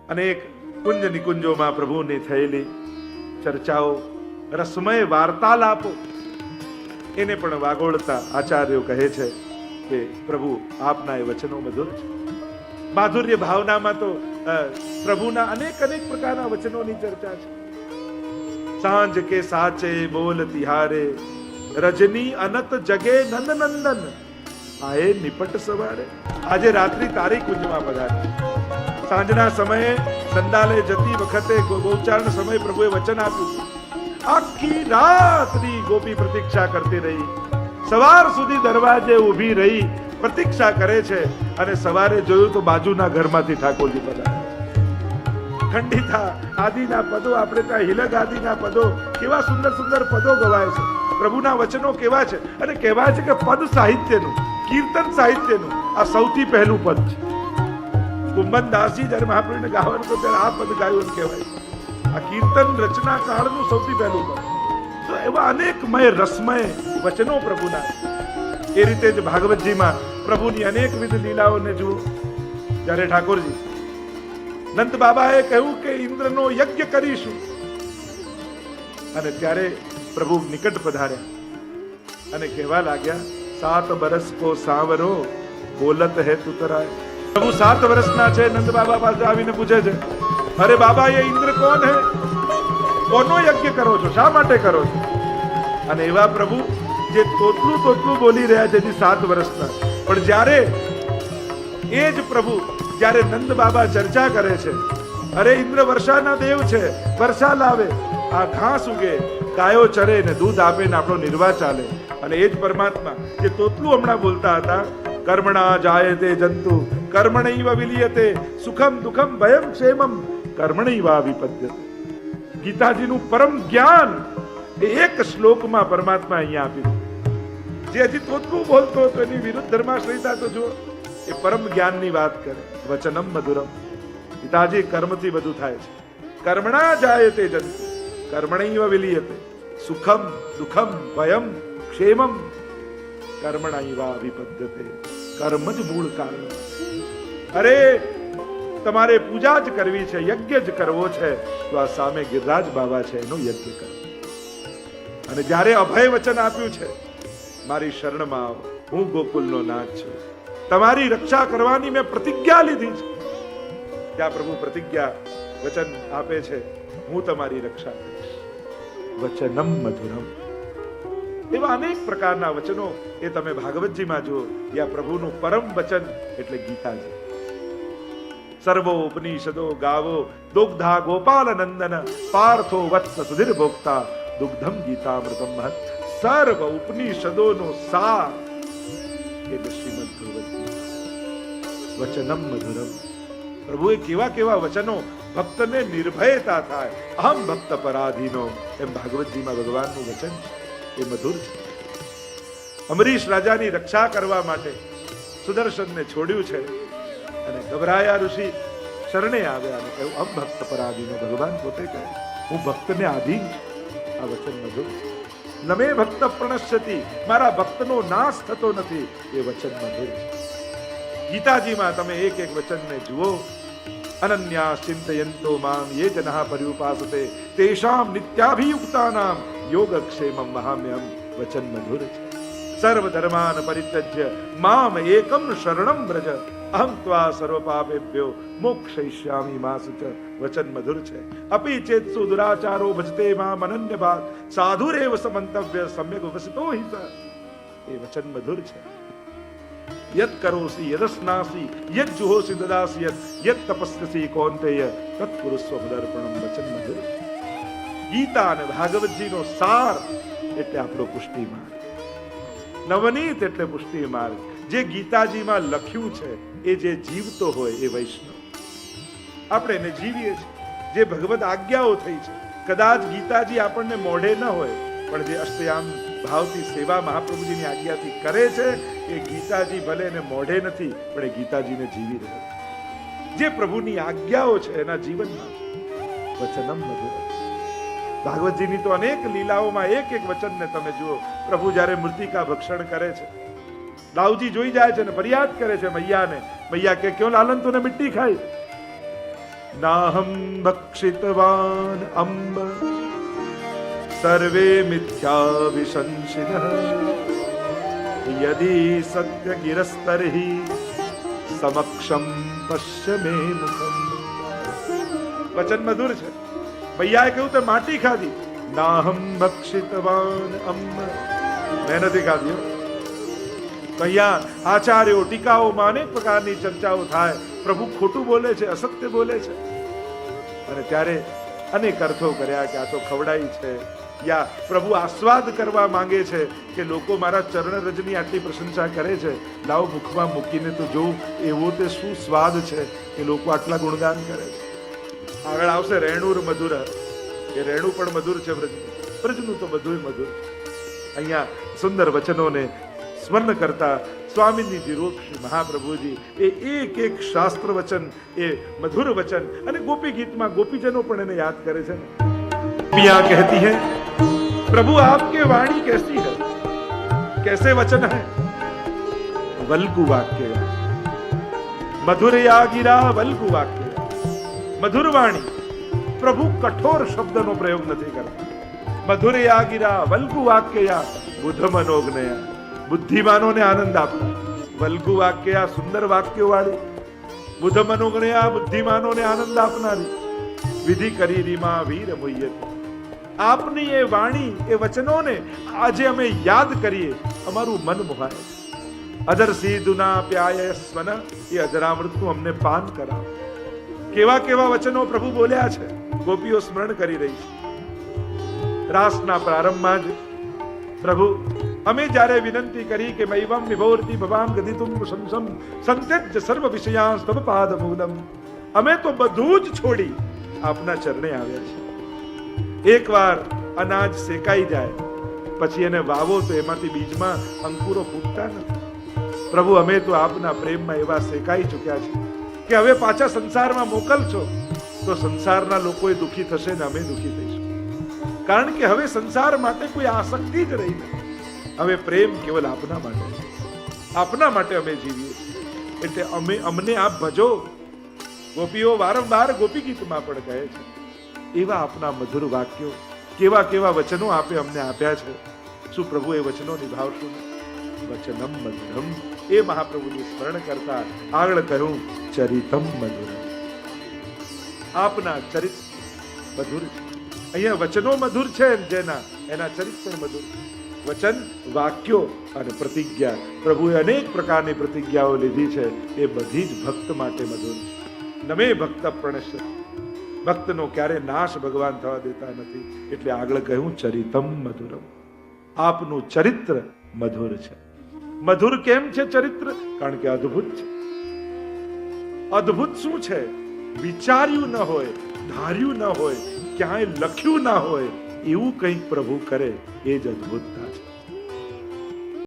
અનેક કુંજ નિકુંજોમાં પ્રભુની થયેલી ચર્ચાઓ, રસમય વાર્તાલાપો એને પણ વાગોળતા આચાર્યો કહે છે કે પ્રભુ આપના એ વચનો મધુર છે. માધુર્ય ભાવનામાં તો પ્રભુના અનેક અનેક પ્રકારના વચનોની ચર્ચા છે. સાંજ કે સાચે બોલ તિહારે, રજની અનત જગે નંદ નંદન, આયે નિપટ સવારે. આજે રાત્રિ તારી કુંજમાં પધારી. સાંજના સમયે નંદાલય જતી વખતે ગોચારણ સમય પ્રભુએ વચન આપ્યું. આખી રાતની ગોપી પ્રતીક્ષા કરતી રહી, સવાર સુધી દરવાજે ઊભી રહી પ્રતીક્ષા કરે છે. અને સવારે જોયું તો બાજુના ઘરમાંથી ઠાકોરજી પધાર્યા. ખંડિતા આદિના પદો, આપણે ત્યાં હિલક આદિના પદો, કેવા સુંદર સુંદર પદો ગવાય છે. પ્રભુના વચનો કેવા છે. અને કહેવાય છે કે પદ સાહિત્યનું, કીર્તન સાહિત્યનું આ સૌથી પહેલું પદ છે. કુંભનદાસજી જયારે મહાપ્રભુને ગાવાનું તો ત્યારે આ પદ ગાયું એમ કહેવાય. આ કીર્તન રચના કાળનું સૌથી પહેલું પદ. તો એવા અનેકમય રસમય વચનો પ્રભુના. એ રીતે જ ભાગવતજીમાં પ્રભુની અનેકવિધ લીલાઓને જુઓ. જ્યારે ઠાકોરજી નંદ બાબાએ કહ્યું કે ઇન્દ્રનો યજ્ઞ કરીશું, અને ત્યારે પ્રભુ નિકટ પધાર્યા અને કહેવા લાગ્યા, 7 બરસ કો સાવરો બોલત હે તુતરાય. પ્રભુ 7 વર્ષના છે. નંદ બાબા પાસે આવીને પૂછે છે, અરે બાબા એ ઇન્દ્ર કોણ હે? કોનો યજ્ઞ કરો છો? શા માટે કરો છો? અને એવા પ્રભુ જે તોટલું બોલી રહ્યા છે 7 વર્ષના. પણ જ્યારે એ જ પ્રભુ જ્યારે નંદ બાબા ચર્ચા કરે છે, અરે ઇન્દ્ર વર્ષાના દેવ છે, વર્ષા લાવે, આ ઘાસ ઉગે, ગાયો ચરે ને દૂધ આપે ને આપણો નિર્વાહ ચાલે. અને એ જ પરમાત્મા જે તોટલું હમણાં બોલતા હતા, કર્મણા જાયતે જંતુ કર્મણૈવ વિલિયતે, સુખમ દુઃખમ ભયમ ક્ષેમમ કર્મણૈવ વિપદ્યતે. ગીતાજીનું પરમ જ્ઞાન એ એક શ્લોકમાં પરમાત્મા અહીંયા આપ્યું. જે હજી તોતલું બોલતો હતો એની વિરુદ્ધ ધર્માશ્રયતા તો જુઓ. એ પરમ જ્ઞાનની વાત કરે. વચનમ મધુરમ. પિતાજી કર્મથી બધું થાય છે. કર્મણા જાયતે જંતુ કર્મણૈવ વિલિયતે, સુખમ દુઃખમ ભયમ ક્ષેમમ કર્મણૈવ વિપદ્યતે. કર્મ જ મૂળ કારણ. અરે તમારે પૂજા જ કરવી છે, યજ્ઞ જ કરવો છે, તો આ સામે ગિરિરાજ બાબા છે એનો યજ્ઞ કરો. અને જ્યારે અભય વચન આપ્યું છે, મારી શરણમાં આવો, હું ગોકુલનો નાથ છું, તમારી રક્ષા કરવાની મેં પ્રતિજ્ઞા લીધી છે. ત્યાં પ્રભુ પ્રતિજ્ઞા વચન આપે છે, હું તમારી રક્ષા કરીશ. વચનમ મધુરમ. એવા અનેક પ્રકારના વચનો એ તમે ભાગવતજીમાં જુઓ. યા પ્રભુનું પરમ વચન એટલે ગીતાજી. સર્વો ઉપનિષદો ગાવો દુગ્ધા ગોપાલ નંદન, પાર્થો વત્સ સુધીર ભોક્તા, દુગ્ધમ ગીતામૃતમ મહત. સર્વ ઉપનિષદોનો સાર એટલે શ્રીમદ ભગવદ ગીતા. વચનમ મધુરમ. પ્રભુએ કેવા કેવા વચનો, ભક્તને નિર્ભયતા થાય, અહમ ભક્ત પરાધીનો, એમ ભાગવતજીમાં ભગવાનનું વચન એ મધુર છે. અમરીશ રાજાની રક્ષા કરવા માટે સુદર્શનને છોડ્યું છે, અને ગભરાયા ઋષિ શરણે આવ્યા અને કહ્યું, અહમ ભક્ત પરાધીનો. ભગવાન પોતે કહે, હું ભક્તને આધીન છું. આ વચન મધુર છે. નમે ભક્ત પ્રણશ્યતિ, મારા ભક્તનો નાશ થતો નથી, એ વચન મધુર છે. ગીતાજીમાં તમે એક એક વચનને જુઓ. અનન્યા ચિંતયંતો મામ યે જનઃ પર્યુપાસતે, તેષામ નિત્યાભિયુક્તાનામ યોગક્ષેમમ મહામ્યહમ. વચન મધુર છે. સર્વ ધર્માન પરિત્યજ્ય મામ એકમ શરણમ વ્રજ, અહમ ત્વા સર્વ પાપેભ્યો મોક્ષયિષ્યામિ મા શુચ. વચન મધુર છે. અપિ ચેત્સુ દુરાચારો ભજતે મામ અનન્ય ભાગ, સાધુરેવ સમંતવ્ય સમ્યક વસિતો હિ સ. એ વચન મધુર છે. યત કરોસી યદસ્નાસી યત જુહોસી દદાસી યત તપસ્યસી કૌંતેય તત કુરુસ્વ મદર્પણમ. વચન મધુર. ગીતા અને ભાગવતજીનો સાર એટલે આપણો પુષ્ટિ માર્ગ. નવનીત એટલે પુષ્ટિ માર્ગ. જે ગીતાજીમાં લખ્યું છે એ જે જીવતો હોય એ વૈષ્ણવ. આપણે એને જીવીએ છીએ. જે ભગવદ આજ્ઞાઓ થઈ છે, કદાચ ગીતાજી આપણને મોઢે ન હોય, પણ જે અષ્ટયામ ભાવથી સેવા મહાપ્રભુજીની આજ્ઞાથી કરે છે, એ ગીતાજી ભલે એને મોઢે નથી, પણ એ ગીતાજીને જીવી રહ્યો છે. જે પ્રભુની આજ્ઞાઓ છે એના જીવનમાં છે. વચનમ મધુર. ભાગવતજીની તો અનેક લીલાઓમાં એક એક વચનને તમે જુઓ. પ્રભુ જ્યારે મૃતિકા ભક્ષણ કરે છે, દાઉજી જોઈ જાય છે ને ફરિયાદ કરે છે મૈયાને. મૈયા કે ક્यों લાલન તૂને મિટ્ટી ખાઈ? નાહમ ભક્ષિતવાન અંબ સર્વે મિથ્યા વિશંસિનઃ યદિ સત્ય ગિરસ્તર્હિ સમક્ષમ પશ્ય મે મુખમ. વચન મધુર છે. ભૈયાએ કહ્યું તે માટી ખાધી. નાહમ ભક્ષિતવાન અંબ, મેં નથી ખાધી. અહીંયા આચાર્યો ટીકાઓમાં અનેક પ્રકારની ચર્ચાઓ થાય. પ્રભુ ખોટું બોલે છે, અસત્ય બોલે છે, અને ત્યારે અનેક અર્થો કર્યા કે આ તો ખવડાઈ છે, યા પ્રભુ આસ્વાદ કરવા માંગે છે કે લોકો મારા ચરણ રજની આટલી પ્રશંસા કરે છે, લાવ મુખમાં મૂકીને તો જોઉં એવો તે શું સ્વાદ છે કે લોકો આટલા ગુણગાન કરે છે. આગળ આવશે રેણુર મધુર. એ રેણુ પણ મધુર છે. બ્રજનું તો બધું મધુર. અહીંયા સુંદર વચનોને સ્મરણ કરતા સ્વામીજી રૂપ શ્રી મહાપ્રભુજી એ એક એક શાસ્ત્ર વચન, એ મધુર વચન, અને ગોપી ગીતમાં ગોપીજનો પણ એને યાદ કરે છે. पिया कहती है प्रभु आपके वाणी कैसी है, कैसे वचन है. वल्गु वाक्य, मधुर या गिरा वल्गु वाक्य. मधुर वाणी. प्रभु कठोर शब्दનો પ્રયોગ નથી કરતા. મધુર યા ગિરા વલ્ગુ વાક્ય, બુદ્ધ મનોજ્ઞયા, બુદ્ધિમાનોને આનંદ આપતા. વલ્ગુ વાક્ય, સુંદર વાક્યો વાળી. બુદ્ધ મનોજ્ઞયા, બુદ્ધિમાનોને આનંદ આપનારી. વિધિ કરી રીમા વીર મુય્યત. આપની એ વાણી, એ વચનોને આજે અમે યાદ કરીએ, અમારું મન મોહાય. અધર સીધુના પ્યાય સ્વન, એ અજરામૃતનું અમને પાન કરાવ. કેવા કેવા વચનો પ્રભુ બોલ્યા છે, ગોપીઓ સ્મરણ કરી રહી છે. રાસના પ્રારંભમાં જ પ્રભુ અમે જ્યારે વિનંતી કરી કે મૈવમ વિભોરતી ભવામ ગદિતુમ સંસમ સંત્યજ્ય સર્વ વિષયાં તવ પાદ મૂલમ, અમે તો બધું જ છોડી આપના ચરણે આવ્યા છે. એકવાર અનાજ શેકાઈ જાય પછી એને વાવો તો એમાંથી બીજમાં અંકુરો ફૂટતા નથી. પ્રભુ અમે તો આપના પ્રેમમાં એવા શેકાઈ ચૂક્યા છે કે હવે પાછા સંસારમાં મોકલશો તો સંસારના લોકો દુઃખી થશે ને અમે દુઃખી થઈશું. કારણ કે હવે સંસાર માટે કોઈ આસક્તિ જ રહી નથી. હવે પ્રેમ કેવલ આપના માટે છે. આપના માટે અમે જીવીએ છીએ, એટલે અમને આપ ભજો. ગોપીઓ વારંવાર ગોપી ગીતમાં પણ કહે છે એવા આપના મધુર વાક્યો, કેવા કેવા વચનો આપે અમને આપ્યા છે. શું પ્રભુ એ વચનો નિભાવશું? વચનમ મધુરમ. એ મહાપ્રભુનું સ્મરણ કરતા આગળ કહ્યું ચરિતમ મધુરમ. આપના ચરિત્ર મધુર છે. અહીંયા વચનો મધુર છે, જેના એના ચરિત્ર પણ મધુર છે. વચન, વાક્યો અને પ્રતિજ્ઞા. પ્રભુએ અનેક પ્રકારની પ્રતિજ્ઞાઓ લીધી છે, એ બધી જ ભક્ત માટે મધુર છે. નમે ભક્ત પ્રણશ્ય. ભક્તનો ક્યારે નાશ ભગવાન થવા દેતા નથી. એટલે આગળ કહ્યું ચરિતમ મધુરમ. આપનું ચરિત્ર મધુર છે. મધુર કેમ છે ચરિત્ર? કારણ કે અદ્ભુત છે. અદ્ભુત શું છે? વિચાર્યું ન હોય, ધાર્યું ન હોય, ક્યાંય લખ્યું ના હોય એવું કંઈક પ્રભુ કરે, એ જ અદ્ભુતતા છે.